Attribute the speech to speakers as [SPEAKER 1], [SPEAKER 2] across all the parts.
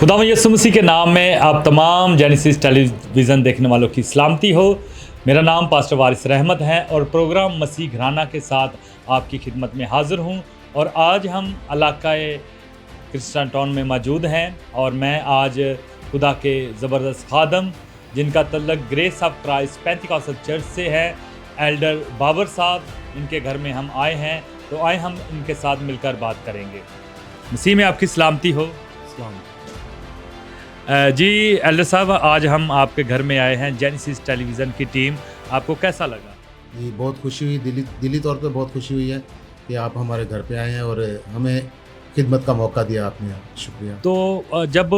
[SPEAKER 1] खुदा यीशु मसीह के नाम में आप तमाम जेनेसिस टेलीविज़न देखने वालों की सलामती हो। मेरा नाम पास्टर वारिस रहमत है और प्रोग्राम मसीह घराना के साथ आपकी खिदमत में हाज़िर हूँ। और आज हम इलाक़ाए क्रिस्टन टाउन में मौजूद हैं और मैं आज खुदा के ज़बरदस्त खादम जिनका तल्लक Grace of Christ Pentecostal church से है, एल्डर बाबर साहब, इनके घर में हम आए हैं। तो आए हम इनके साथ मिलकर बात करेंगे। मसीह में आपकी सलामती हो। जी एल्डर साहब, आज हम आपके घर में आए हैं, जेनेसिस टेलीविज़न की टीम। आपको कैसा लगा?
[SPEAKER 2] जी बहुत खुशी हुई, दिली तौर पे बहुत खुशी हुई है कि आप हमारे घर पे आए हैं और हमें खिदमत का मौका दिया आपने। शुक्रिया।
[SPEAKER 1] तो जब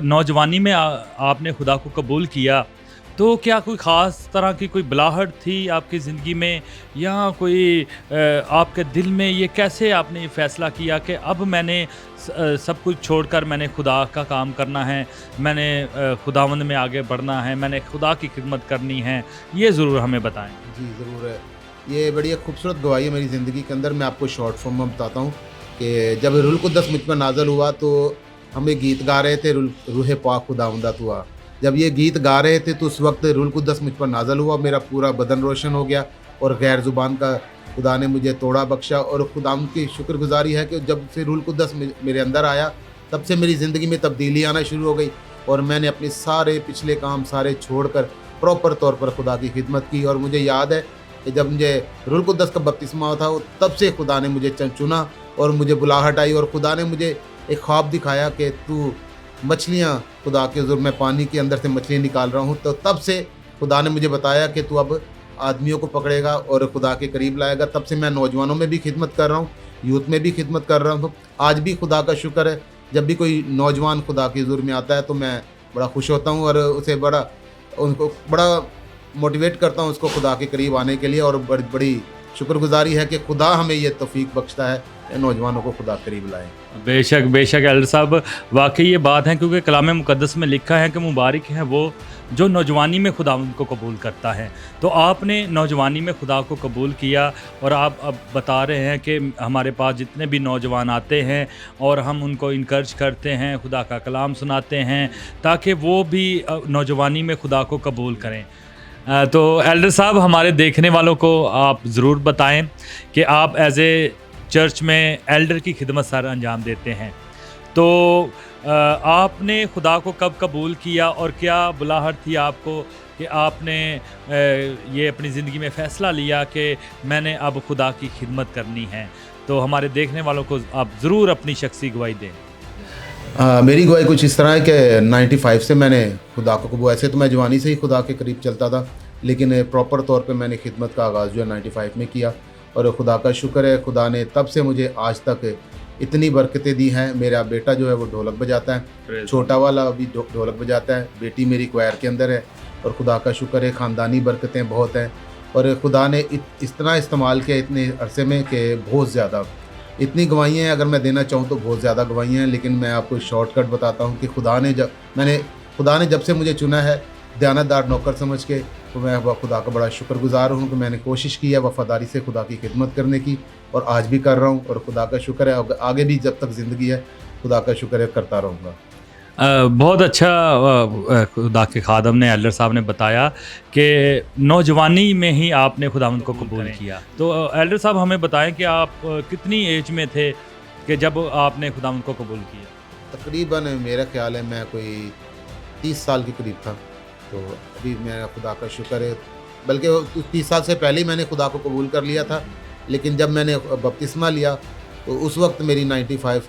[SPEAKER 1] नौजवानी में आपने खुदा को कबूल किया, तो क्या कोई ख़ास तरह की कोई बुलाहट थी आपकी ज़िंदगी में, या कोई आपके दिल में ये कैसे आपने ये फ़ैसला किया कि अब मैंने सब कुछ छोड़कर मैंने खुदा का काम करना है, मैंने खुदावंद में आगे बढ़ना है, मैंने खुदा की खिदमत करनी है? ये ज़रूर हमें बताएं।
[SPEAKER 2] जी ज़रूर है। ये बड़ी एक खूबसूरत गवाही है मेरी ज़िंदगी के अंदर। मैं आपको शॉर्ट फॉर्म में बताता हूँ कि जब रूह कुद्दस मुझ पर नाज़िल हुआ तो हम एक गीत गा रहे थे, रूह पाक खुदावंदा हुआ। जब ये गीत गा रहे थे तो उस वक्त रूह कुद्दस मुझ पर नाज़िल हुआ, मेरा पूरा बदन रोशन हो गया और गैर ज़ुबान का खुदा ने मुझे तोड़ा बख्शा। और खुदावंद की शुक्रगुजारी है कि जब से रूह कुद्दस मेरे अंदर आया तब से मेरी ज़िंदगी में तब्दीली आना शुरू हो गई और मैंने अपने सारे पिछले काम सारे छोड़कर प्रॉपर तौर पर खुदा की खिदमत की। और मुझे याद है कि जब मुझे रूह कुद्दस का बपतिस्मा हुआ था तब से खुदा ने मुझे चुना और मुझे बुलाहट आई और खुदा ने मुझे एक ख्वाब दिखाया कि तू मछलियाँ, खुदा के ज़ुर्म में पानी के अंदर से मछलियाँ निकाल रहा हूँ। तो तब से खुदा ने मुझे बताया कि तू अब आदमियों को पकड़ेगा और खुदा के करीब लाएगा। तब से मैं नौजवानों में भी खिदमत कर रहा हूँ, यूथ में भी खिदमत कर रहा हूँ। आज भी खुदा का शुक्र है, जब भी कोई नौजवान खुदा के ज़ुर्म में आता है तो मैं बड़ा खुश होता हूँ और उनको बड़ा मोटिवेट करता हूँ उसको खुदा के करीब आने के लिए। और बड़ी शुक्रगुजारी है कि खुदा हमें ये तौफीक बख्शता है कि नौजवानों को खुदा करीब लाएं।
[SPEAKER 1] बेशक बेशक एल्डर साहब, वाकई ये बात है, क्योंकि कलाम मुक़द्दस में लिखा है कि मुबारक है वो जो नौजवानी में खुदा को कबूल करता है। तो आपने नौजवानी में खुदा को कबूल किया और आप अब बता रहे हैं कि हमारे पास जितने भी नौजवान आते हैं और हम उनको इनकरेज करते हैं, खुदा का कलाम सुनाते हैं ताकि वो भी नौजवानी में खुदा को कबूल करें। तो एल्डर साहब, हमारे देखने वालों को आप ज़रूर बताएं कि आप एज ए चर्च में एल्डर की खिदमत सर अंजाम देते हैं। तो आपने खुदा को कब कबूल किया और क्या बुलाहट थी आपको कि आपने ये अपनी ज़िंदगी में फ़ैसला लिया कि मैंने अब खुदा की खिदमत करनी है? तो हमारे देखने वालों को आप ज़रूर अपनी शख्सी गवाही दें।
[SPEAKER 2] मेरी गवाही कुछ इस तरह है कि 95 से मैंने खुदा को कबूल। ऐसे तो मैं जवानी से ही खुदा के करीब चलता था, लेकिन प्रॉपर तौर पे मैंने खिदमत का आगाज़ जो है 95 में किया। और खुदा का शुक्र है, खुदा ने तब से मुझे आज तक इतनी बरकतें दी हैं। मेरा बेटा जो है वो ढोलक बजाता है, छोटा वाला भी ढोलक बजाता है, बेटी मेरी क्वायर के अंदर है। और खुदा का शुक्र है, ख़ानदानी बरकतें बहुत हैं। और खुदा ने इस तरह इस्तेमाल किया इतने अरसे में कि बहुत ज़्यादा, इतनी गवाहियाँ हैं, अगर मैं देना चाहूँ तो बहुत ज़्यादा गवाहियाँ हैं। लेकिन मैं आपको शॉर्टकट बताता हूँ कि खुदा ने जब से मुझे चुना है दयानतदार नौकर समझ के, तो मैं खुदा का बड़ा शुक्रगुजार हूँ कि मैंने कोशिश की है वफ़ादारी से खुदा की खिदमत करने की और आज भी कर रहा हूँ। और खुदा का शुक्र है, आगे भी जब तक ज़िंदगी है खुदा का शुक्र है करता रहूँगा।
[SPEAKER 1] बहुत अच्छा खुदा के खादम ने, एल्डर साहब ने बताया कि नौजवानी में ही आपने खुदावंद को कबूल किया। तो एल्डर साहब, हमें बताएं कि आप कितनी एज में थे कि जब आपने खुदावंद को कबूल किया?
[SPEAKER 2] तकरीबन मेरा ख्याल है मैं कोई 30 साल के करीब था। तो अभी मेरा खुदा का शुक्र है, बल्कि 30 साल से पहले ही मैंने खुदा को कबूल कर लिया था। लेकिन जब मैंने बपतिस्मा लिया तो उस वक्त मेरी 95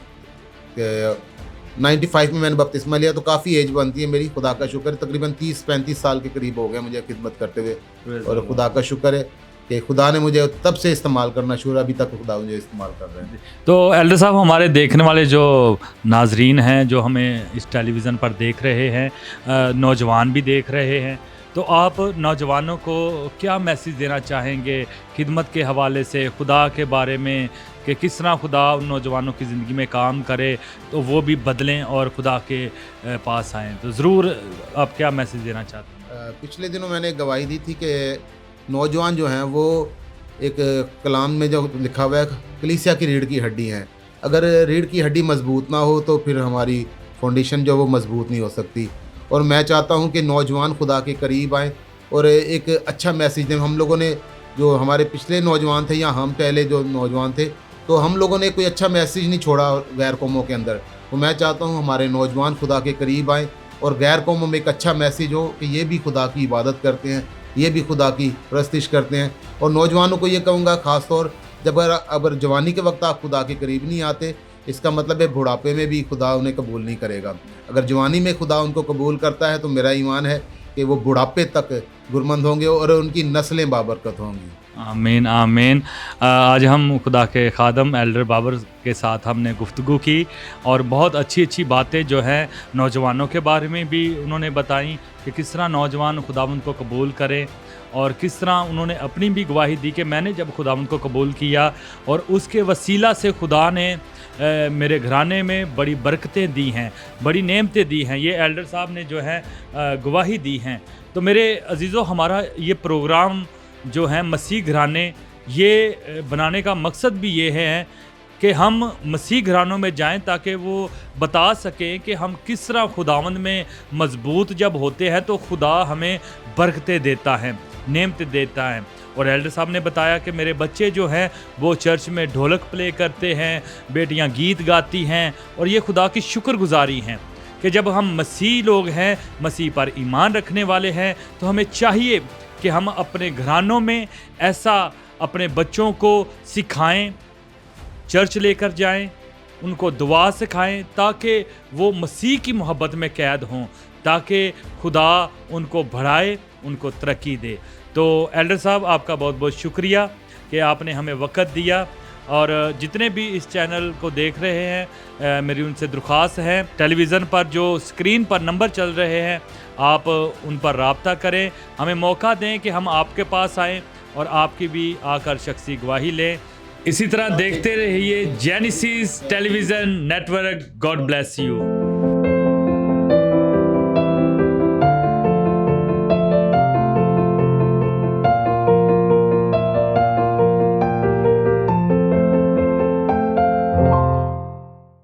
[SPEAKER 2] में मैंने बपतिस्मा लिया, तो काफ़ी एज बनती है मेरी। खुदा का शुक्र है, तकरीबन 30-35 साल के करीब हो गए मुझे खिदमत करते हुए। और खुदा का शुक्र है कि खुदा ने मुझे तब से इस्तेमाल करना शुरू, अभी तक खुदा मुझे इस्तेमाल कर रहे हैं।
[SPEAKER 1] तो एल्डर साहब, हमारे देखने वाले जो नाजरीन हैं, जो हमें इस टेलीविज़न पर देख रहे हैं, नौजवान भी देख रहे हैं, तो आप नौजवानों को क्या मैसेज देना चाहेंगे खिदमत के हवाले से, खुदा के बारे में, कि किस तरह खुदा उन नौजवानों की ज़िंदगी में काम करे तो वो भी बदलें और खुदा के पास आएँ? तो ज़रूर आप क्या मैसेज देना चाहते हैं?
[SPEAKER 2] पिछले दिनों मैंने एक गवाही दी थी कि नौजवान जो हैं वो एक कलाम में जो लिखा हुआ है, कलीसिया की रीढ़ की हड्डी हैं। अगर रीढ़ की हड्डी मजबूत ना हो तो फिर हमारी फाउंडेशन जो वो मजबूत नहीं हो सकती। और मैं चाहता हूँ कि नौजवान खुदा के करीब आएँ और एक अच्छा मैसेज दें। हम लोगों ने जो हमारे पिछले नौजवान थे या हम पहले जो नौजवान थे, तो हम लोगों ने कोई अच्छा मैसेज नहीं छोड़ा गैर कौमों के अंदर। तो मैं चाहता हूँ हमारे नौजवान खुदा के करीब आएँ और गैर कौमों में एक अच्छा मैसेज हो कि ये भी खुदा की इबादत करते हैं, ये भी खुदा की परस्तिश करते हैं। और नौजवानों को ये कहूँगा, ख़ास तौर जब अगर जवानी के वक्त आप खुदा के करीब नहीं आते, इसका मतलब है बुढ़ापे में भी खुदा उन्हें कबूल नहीं करेगा। अगर जवानी में खुदा उनको कबूल करता है तो मेरा ईमान है कि वो बुढ़ापे तक गुरमंद होंगे और उनकी नस्लें बाबरकत होंगी।
[SPEAKER 1] आमीन आमीन। आज हम खुदा के खादम एल्डर बाबर के साथ हमने गुफ्तगू की और बहुत अच्छी अच्छी बातें जो है नौजवानों के बारे में भी उन्होंने बताई कि किस तरह नौजवान खुदावंद को कबूल करें और किस तरह उन्होंने अपनी भी गवाही दी कि मैंने जब खुदावंद को कबूल किया और उसके वसीला से खुदा ने मेरे घराने में बड़ी बरकतें दी हैं, बड़ी नेमतें दी हैं। ये एल्डर साहब ने जो है गवाही दी हैं। तो मेरे अजीज़ों, हमारा ये प्रोग्राम जो है मसीह घराने, ये बनाने का मकसद भी ये है कि हम मसीह घरानों में जाएं ताकि वो बता सकें कि हम किस तरह खुदावंद में मजबूत जब होते हैं तो खुदा हमें बरकतें देता है, नेमतें देता है। और एल्डर साहब ने बताया कि मेरे बच्चे जो हैं वो चर्च में ढोलक प्ले करते हैं, बेटियां गीत गाती हैं और ये खुदा की शुक्रगुजारी हैं कि जब हम मसीह लोग हैं, मसीह पर ईमान रखने वाले हैं, तो हमें चाहिए कि हम अपने घरानों में ऐसा अपने बच्चों को सिखाएं, चर्च लेकर जाएं, उनको दुआ सिखाएं ताकि वो मसीह की मोहब्बत में कैद हों, ताकि खुदा उनको बढ़ाए, उनको तरक्की दे। तो एल्डर साहब, आपका बहुत बहुत शुक्रिया कि आपने हमें वक़्त दिया। और जितने भी इस चैनल को देख रहे हैं, मेरी उनसे दरख्वास्त है, टेलीविज़न पर जो स्क्रीन पर नंबर चल रहे हैं आप उन पर राब्ता करें, हमें मौका दें कि हम आपके पास आएँ और आपकी भी आकर शख्सी गवाही लें। इसी तरह देखते रहिए genesis television network. God bless you.